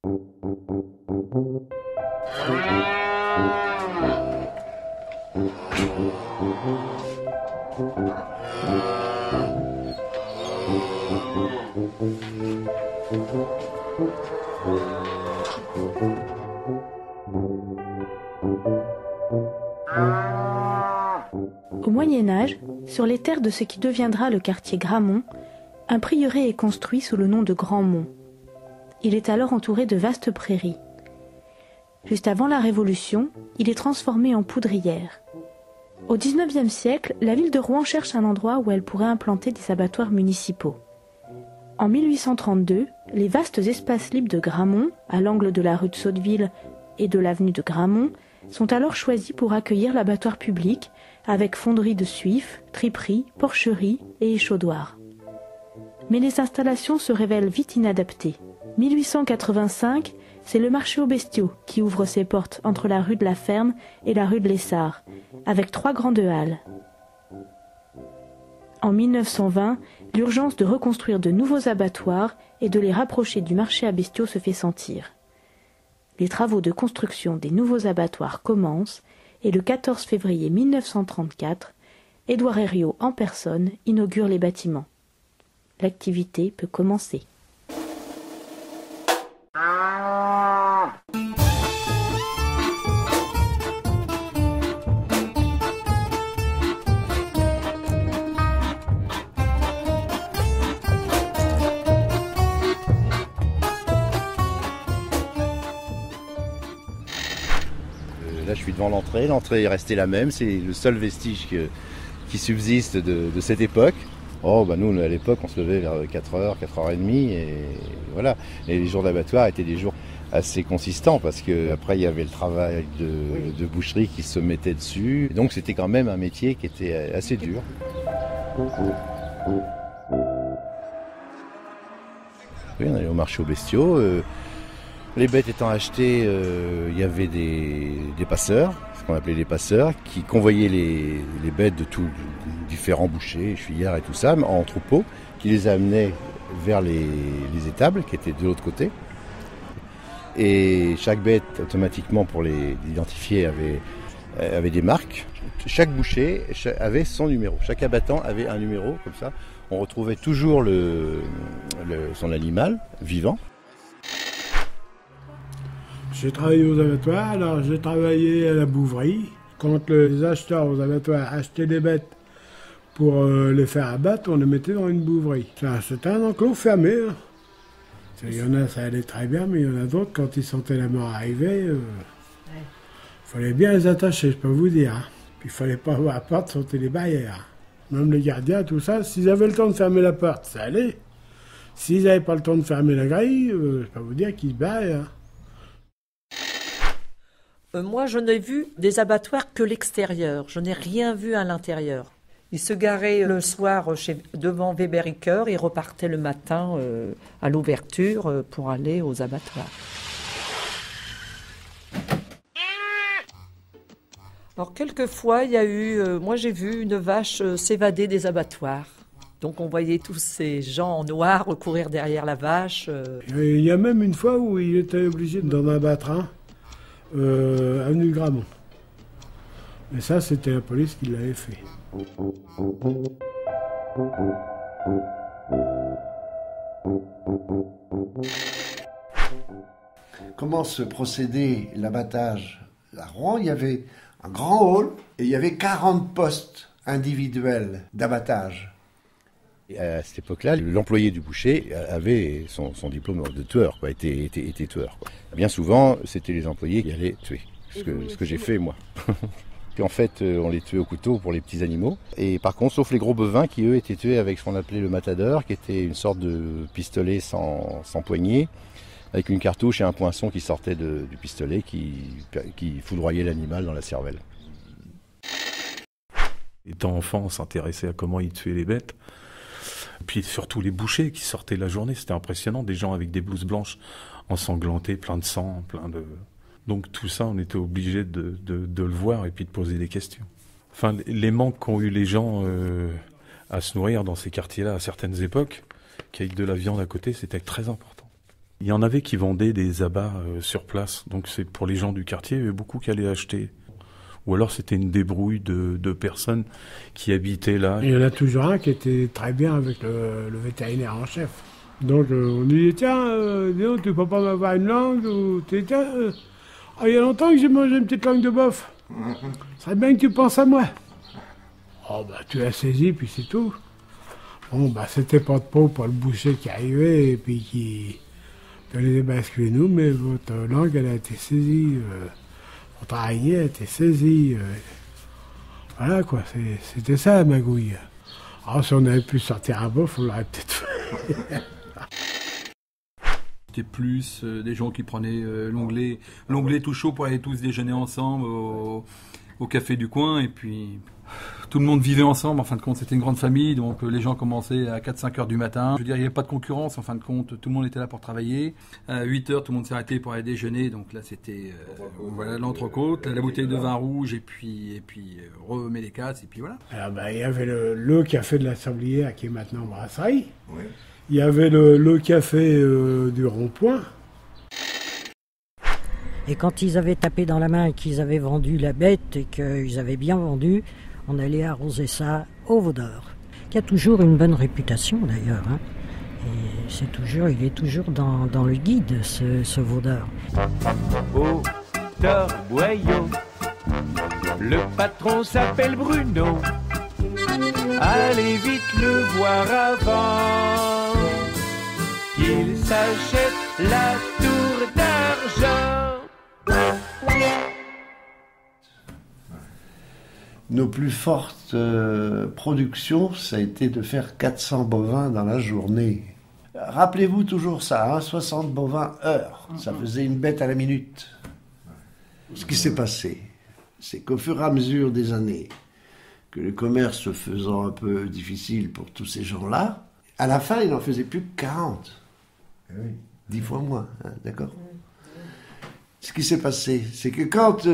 Au Moyen-Âge, sur les terres de ce qui deviendra le quartier Gramont, un prieuré est construit sous le nom de Grandmont. Il est alors entouré de vastes prairies. Juste avant la Révolution, il est transformé en poudrière. Au XIXe siècle, la ville de Rouen cherche un endroit où elle pourrait implanter des abattoirs municipaux. En 1832, les vastes espaces libres de Gramont, à l'angle de la rue de Sotteville et de l'avenue de Gramont, sont alors choisis pour accueillir l'abattoir public, avec fonderie de suif, triperie, porcherie et échauddoir. Mais les installations se révèlent vite inadaptées. 1885, c'est le marché aux bestiaux qui ouvre ses portes entre la rue de la Ferme et la rue de l'Essard, avec 3 grandes halles. En 1920, l'urgence de reconstruire de nouveaux abattoirs et de les rapprocher du marché à bestiaux se fait sentir. Les travaux de construction des nouveaux abattoirs commencent et le 14 février 1934, Édouard Herriot en personne inaugure les bâtiments. L'activité peut commencer. Là, je suis devant l'entrée. L'entrée est restée la même. C'est le seul vestige qui subsiste de cette époque. Oh, bah nous, à l'époque, on se levait vers 4h, 4h30. Et voilà. Et les jours d'abattoir étaient des jours assez consistants parce qu'après, il y avait le travail de boucherie qui se mettait dessus. Donc, c'était quand même un métier qui était assez dur. Oui, on allait au marché aux bestiaux. Les bêtes étant achetées, il y avait des passeurs, ce qu'on appelait les passeurs, qui convoyaient les bêtes de tous différents bouchers, fuyards et tout ça, en troupeau, qui les amenaient vers les étables qui étaient de l'autre côté. Et chaque bête, automatiquement, pour les identifier, avait des marques. Chaque boucher avait son numéro. Chaque abattant avait un numéro, comme ça. On retrouvait toujours son animal vivant. J'ai travaillé aux abattoirs, alors j'ai travaillé à la bouverie. Quand les acheteurs aux abattoirs achetaient des bêtes pour les faire abattre, on les mettait dans une bouverie. C'était un enclos fermé. Hein. Il y en a, ça allait très bien, mais il y en a d'autres, quand ils sentaient la mort arriver, fallait bien les attacher, je peux vous dire. Hein. Puis il fallait pas avoir la porte, sauter les barrières. Même les gardiens, tout ça, s'ils avaient le temps de fermer la porte, ça allait. S'ils n'avaient pas le temps de fermer la grille, je peux vous dire qu'ils se barraient. Hein. Moi, je n'ai vu des abattoirs que l'extérieur. Je n'ai rien vu à l'intérieur. Ils se garaient le soir devant Weber-Ricoeur et repartaient le matin à l'ouverture pour aller aux abattoirs. Alors, quelquefois, il y a eu... moi, j'ai vu une vache s'évader des abattoirs. Donc, on voyait tous ces gens en noir courir derrière la vache. Il y a même une fois où il était obligé d'en abattre un. Avenue Gramont. Mais ça, c'était la police qui l'avait fait. Comment se procédait l'abattage à Rouen? Il y avait un grand hall et il y avait 40 postes individuels d'abattage. Et à cette époque-là, l'employé du boucher avait son diplôme de tueur, était tueur. Quoi. Bien souvent, c'était les employés qui allaient tuer, ce que j'ai fait moi. Puis en fait, on les tuait au couteau pour les petits animaux. Et par contre, sauf les gros bovins qui, eux, étaient tués avec ce qu'on appelait le matador, qui était une sorte de pistolet sans poignée, avec une cartouche et un poinçon qui sortait du pistolet qui foudroyait l'animal dans la cervelle. Étant enfant, on s'intéressait à comment ils tuaient les bêtes. Puis surtout les bouchers qui sortaient la journée, c'était impressionnant, des gens avec des blouses blanches ensanglantés, plein de sang, Donc tout ça, on était obligé de le voir et puis de poser des questions. Enfin, les manques qu'ont eu les gens à se nourrir dans ces quartiers-là à certaines époques, qu'avec de la viande à côté, c'était très important. Il y en avait qui vendaient des abats sur place, donc c'est pour les gens du quartier, il y avait beaucoup qui allaient acheter. Ou alors c'était une débrouille de personnes qui habitaient là. Il y en a toujours un qui était très bien avec le vétérinaire en chef. Donc on lui dit, tiens, dis donc, tu peux pas m'avoir une langue ou tiens, il y a longtemps que j'ai mangé une petite langue de bœuf. Ce serait bien que tu penses à moi. Oh bah tu l'as saisi puis c'est tout. Bon bah c'était pas de peau pour le boucher qui arrivait et puis qui allait basculer nous, mais votre langue elle a été saisie, votre araignée a été saisie. Voilà quoi, c'était ça la magouille. Alors si on avait pu sortir un bœuf, on l'aurait peut-être fait. C'était plus des gens qui prenaient l'onglet tout chaud pour aller tous déjeuner ensemble au café du coin, et puis tout le monde vivait ensemble. En fin de compte, c'était une grande famille, donc les gens commençaient à 4-5 heures du matin. Je veux dire, il n'y avait pas de concurrence, en fin de compte, tout le monde était là pour travailler. À 8 heures, tout le monde s'est arrêté pour aller déjeuner, donc là c'était voilà, l'entrecôte, la bouteille de vin rouge, et puis remet les casses, et puis voilà. Alors il y avait le café de la Sablière qui est maintenant brasserie. Oui. Il y avait le café du Rond-Point. Et quand ils avaient tapé dans la main et qu'ils avaient vendu la bête et qu'ils avaient bien vendu, on allait arroser ça au Vaudor, qui a toujours une bonne réputation d'ailleurs. Hein. Et il est toujours dans le guide, ce Vaudor. Vaudor Boyau, le patron s'appelle Bruno. Allez vite le voir avant qu'il s'achète la tour d'argent. Nos plus fortes productions, ça a été de faire 400 bovins dans la journée. Rappelez-vous toujours ça, hein, 60 bovins heure, ça faisait une bête à la minute. Ce qui s'est passé, c'est qu'au fur et à mesure des années, que le commerce se faisant un peu difficile pour tous ces gens-là, à la fin, ils n'en faisaient plus que 40. 10 fois moins, hein, d'accord ? Ce qui s'est passé, c'est que quand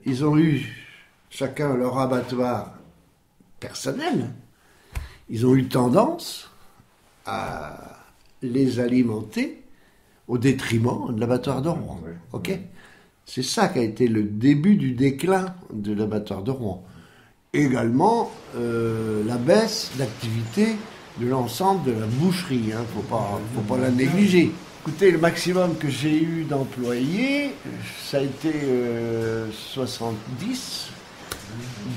ils ont eu chacun leur abattoir personnel, ils ont eu tendance à les alimenter au détriment de l'abattoir de Rouen. Okay ? C'est ça qui a été le début du déclin de l'abattoir de Rouen. Également, la baisse d'activité de l'ensemble de la boucherie. Hein, faut pas la négliger. Écoutez, le maximum que j'ai eu d'employés, ça a été 70,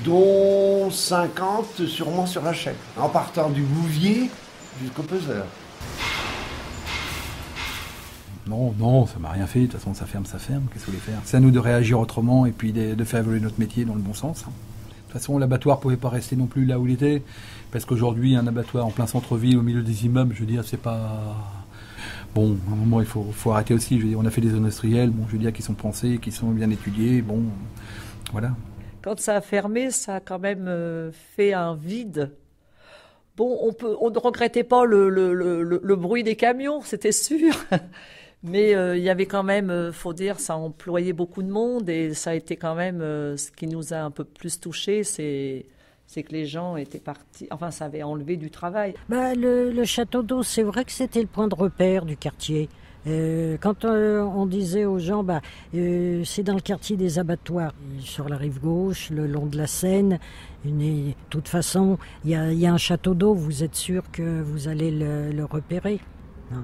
dont 50 sûrement sur la chaîne, en partant du bouvier jusqu'au peseur. Non, ça m'a rien fait. De toute façon, ça ferme. Qu'est-ce que vous voulez faire ? C'est à nous de réagir autrement et puis de faire évoluer notre métier dans le bon sens. De toute façon, l'abattoir ne pouvait pas rester non plus là où il était, parce qu'aujourd'hui, un abattoir en plein centre-ville, au milieu des immeubles, je veux dire, c'est pas... Bon, à un moment, il faut arrêter aussi. Je veux dire, on a fait des industriels, bon, je veux dire, qui sont pensés, qui sont bien étudiés, bon, voilà. Quand ça a fermé, ça a quand même fait un vide. Bon, on ne regrettait pas le bruit des camions, c'était sûr. Mais il y avait quand même, faut dire, ça employait beaucoup de monde, et ça a été quand même ce qui nous a un peu plus touchés, c'est que les gens étaient partis, enfin ça avait enlevé du travail. Le château d'eau, c'est vrai que c'était le point de repère du quartier. Quand on disait aux gens, c'est dans le quartier des abattoirs, sur la rive gauche, le long de la Seine, de toute façon, il y a un château d'eau, vous êtes sûr que vous allez le repérer, hein.